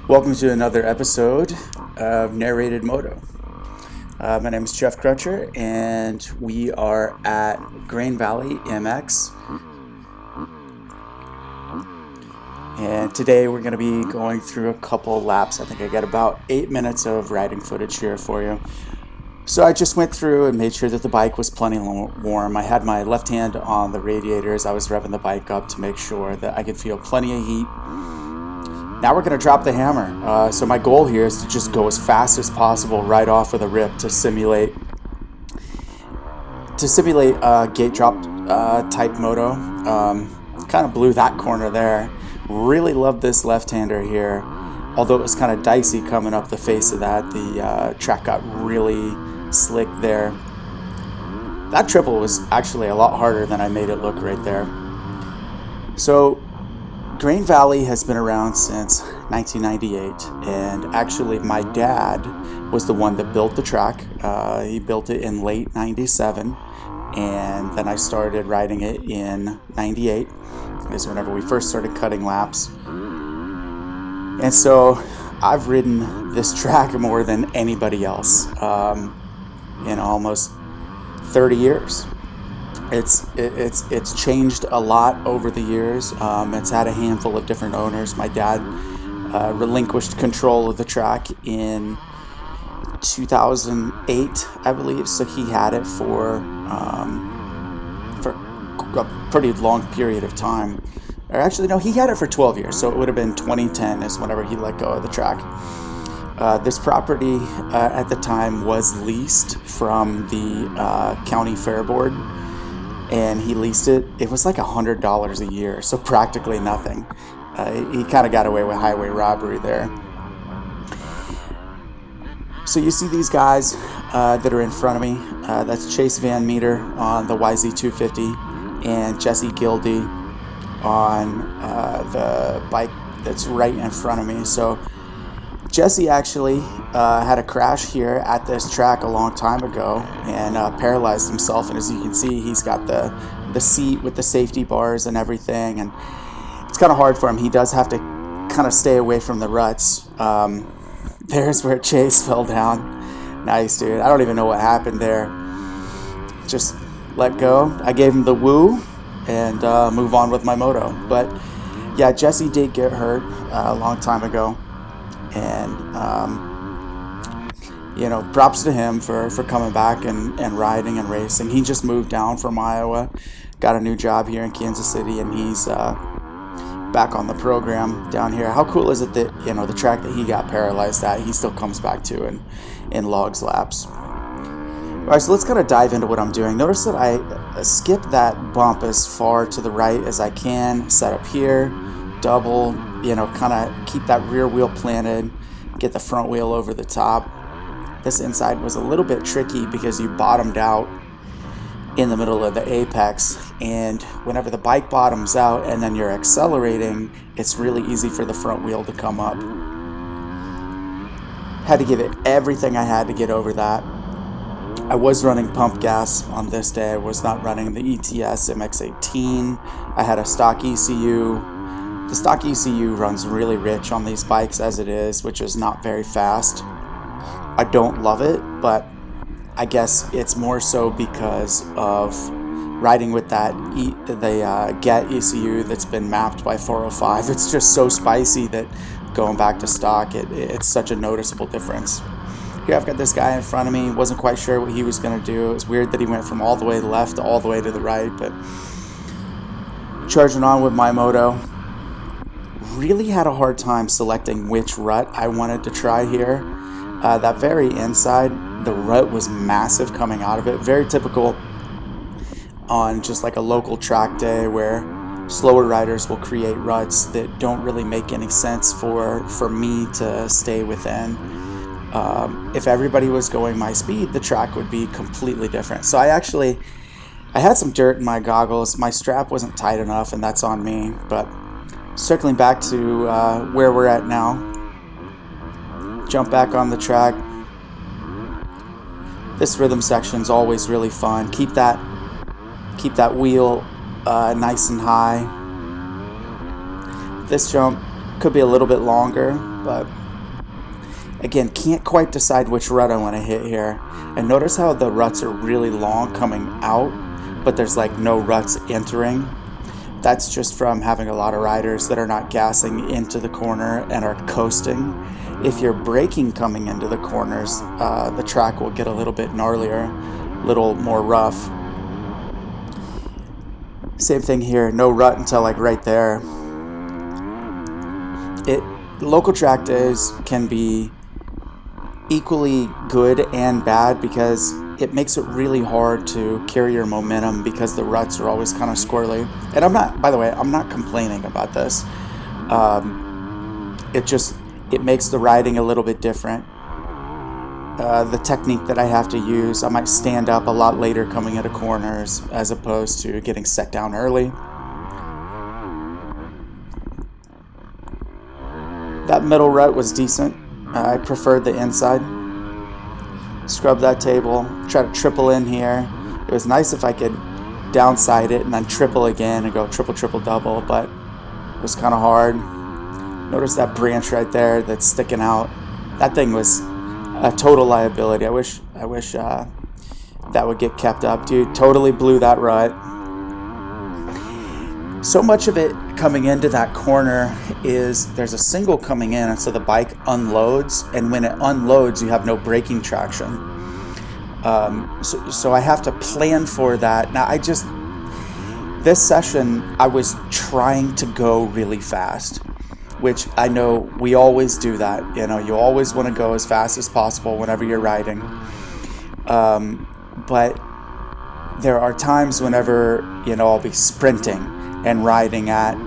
Welcome to another episode of Narrated Moto. My name is Jeff Crutcher, and we are at Grain Valley MX. And today we're going to be going through a couple laps. I think I got about 8 minutes of riding footage here for you. So I just went through and made sure that the bike was plenty warm. I had my left hand on the radiators. I was revving the bike up to make sure that I could feel plenty of heat. Now we're going to drop the hammer. So my goal here is to just go as fast as possible right off with a rip to simulate gate drop type moto. Kind of blew that corner there. Really love this left-hander here. Although it was kind of dicey coming up the face of that, the track got really slick there. That triple was actually a lot harder than I made it look right there. So Grain Valley has been around since 1998, and actually my dad was the one that built the track. He built it in late 97, and then I started riding it in 98. Is whenever we first started cutting laps. And so I've ridden this track more than anybody else in almost 30 years. It's changed a lot over the years. It's had a handful of different owners. My dad relinquished control of the track in 2008, I believe. So he had it for a pretty long period of time. Or actually, no, he had it for 12 years. So it would have been 2010 is whenever he let go of the track. This property at the time was leased from the county fair board. And he leased it. It was like $100 a year, so practically nothing. He kind of got away with highway robbery there. So you see these guys that are in front of me. That's Chase Van Meter on the YZ250 and Jesse Gildy on the bike that's right in front of me. So Jesse actually had a crash here at this track a long time ago and paralyzed himself. And as you can see, he's got the seat with the safety bars and everything. And it's kind of hard for him. He does have to kind of stay away from the ruts. There's where Chase fell down. Nice, dude. I don't even know what happened there. Just let go. I gave him the woo and move on with my moto. But yeah, Jesse did get hurt a long time ago. And, props to him for coming back and riding and racing. He just moved down from Iowa, got a new job here in Kansas City, and he's back on the program down here. How cool is it that, the track that he got paralyzed at, he still comes back to and logs laps. All right, so let's kind of dive into what I'm doing. Notice that I skip that bump as far to the right as I can, set up here, double, kind of keep that rear wheel planted, get the front wheel over the top. This inside was a little bit tricky because you bottomed out in the middle of the apex, and whenever the bike bottoms out and then you're accelerating, it's really easy for the front wheel to come up. Had to give it everything I had to get over that. I was running pump gas on this day. I was not running the ETS MX-18. I had a stock ECU. The stock ECU runs really rich on these bikes as it is, which is not very fast. I don't love it, but I guess it's more so because of riding with the GET ECU that's been mapped by 405. It's just so spicy that going back to stock, it's such a noticeable difference. Here I've got this guy in front of me. Wasn't quite sure what he was going to do. It was weird that he went from all the way left to all the way to the right, but charging on with my moto. Really had a hard time selecting which rut I wanted to try here. That very inside, the rut was massive coming out of it. Very typical on just like a local track day where slower riders will create ruts that don't really make any sense for me to stay within. If everybody was going my speed, the track would be completely different. So I had some dirt in my goggles. My strap wasn't tight enough, and that's on me. But circling back to where we're at now, jump back on the track. This rhythm section's always really fun. Keep that wheel nice and high. This jump Could be a little bit longer, but again, can't quite decide which rut I want to hit here. And notice how the ruts are really long coming out, but there's like no ruts entering. That's just from having a lot of riders that are not gassing into the corner and are coasting. If you're braking coming into the corners, the track will get a little bit gnarlier, a little more rough. Same thing here, no rut until like right there. Local track days can be equally good and bad because it makes it really hard to carry your momentum because the ruts are always kind of squirrely. And by the way, I'm not complaining about this. It makes the riding a little bit different. The technique that I have to use, I might stand up a lot later coming into corners as opposed to getting set down early. That middle rut was decent. I preferred the inside. Scrub that table, try to triple in here. It was nice if I could downside it and then triple again and go triple, triple, double, but it was kind of hard. Notice that branch right there that's sticking out. That thing was a total liability. I wish that would get kept up, dude. Totally blew that rut. So much of it coming into that corner is there's a single coming in, and so the bike unloads, and when it unloads you have no braking traction. So I have to plan for that. Now this session I was trying to go really fast, which I know we always do that. You know, you always want to go as fast as possible whenever you're riding. But there are times whenever, I'll be sprinting and riding at,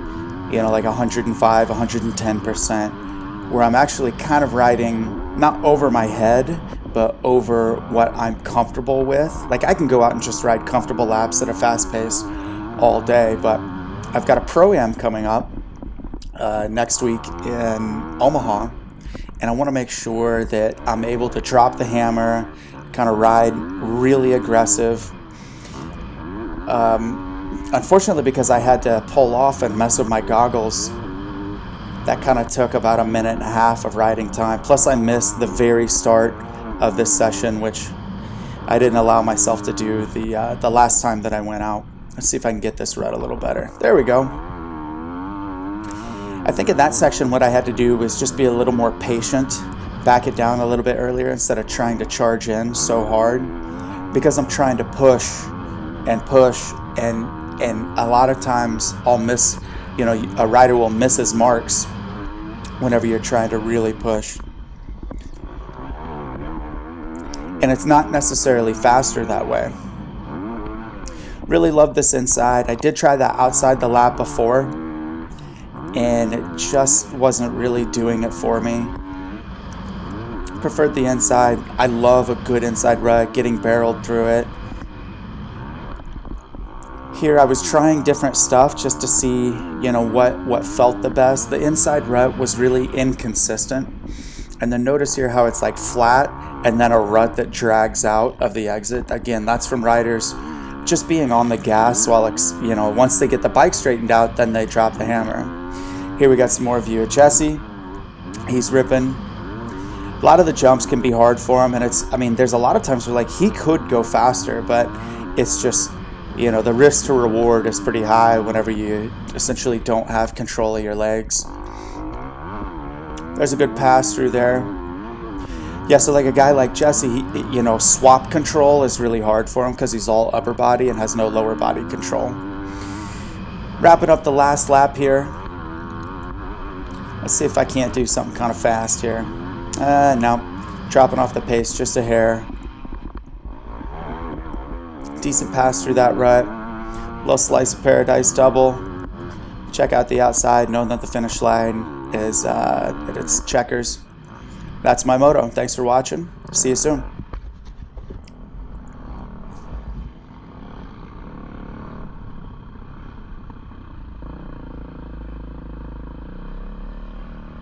like 105, 110%, where I'm actually kind of riding not over my head, but over what I'm comfortable with. Like I can go out and just ride comfortable laps at a fast pace all day, but I've got a Pro-Am coming up next week in Omaha, and I want to make sure that I'm able to drop the hammer, kind of ride really aggressive. Unfortunately, because I had to pull off and mess with my goggles, that kind of took about a minute and a half of riding time. Plus I missed the very start of this session, which I didn't allow myself to do the last time that I went out. Let's see if I can get this rut a little better. There we go. I think in that section what I had to do was just be a little more patient, back it down a little bit earlier instead of trying to charge in so hard, because I'm trying to push and a lot of times I'll miss, a rider will miss his marks whenever you're trying to really push. And it's not necessarily faster that way. Really love this inside. I did try that outside the lap before, and it just wasn't really doing it for me. Preferred the inside. I love a good inside rut, getting barreled through it. Here I was trying different stuff just to see, what felt the best. The inside rut was really inconsistent. And then notice here how it's like flat and then a rut that drags out of the exit. Again, that's from riders just being on the gas while, once they get the bike straightened out, then they drop the hammer. Here we got some more view of Jesse. He's ripping. A lot of the jumps can be hard for him, and there's a lot of times where he could go faster, but it's just, the risk to reward is pretty high whenever you essentially don't have control of your legs. There's a good pass through there. Yeah, so like a guy like Jesse, swap control is really hard for him because he's all upper body and has no lower body control. Wrapping up the last lap here. Let's see if I can't do something kind of fast here. No, dropping off the pace just a hair. Decent pass through that rut. Little slice of paradise double. Check out the outside, knowing that the finish line is it's checkers. That's my moto. Thanks for watching. See you soon.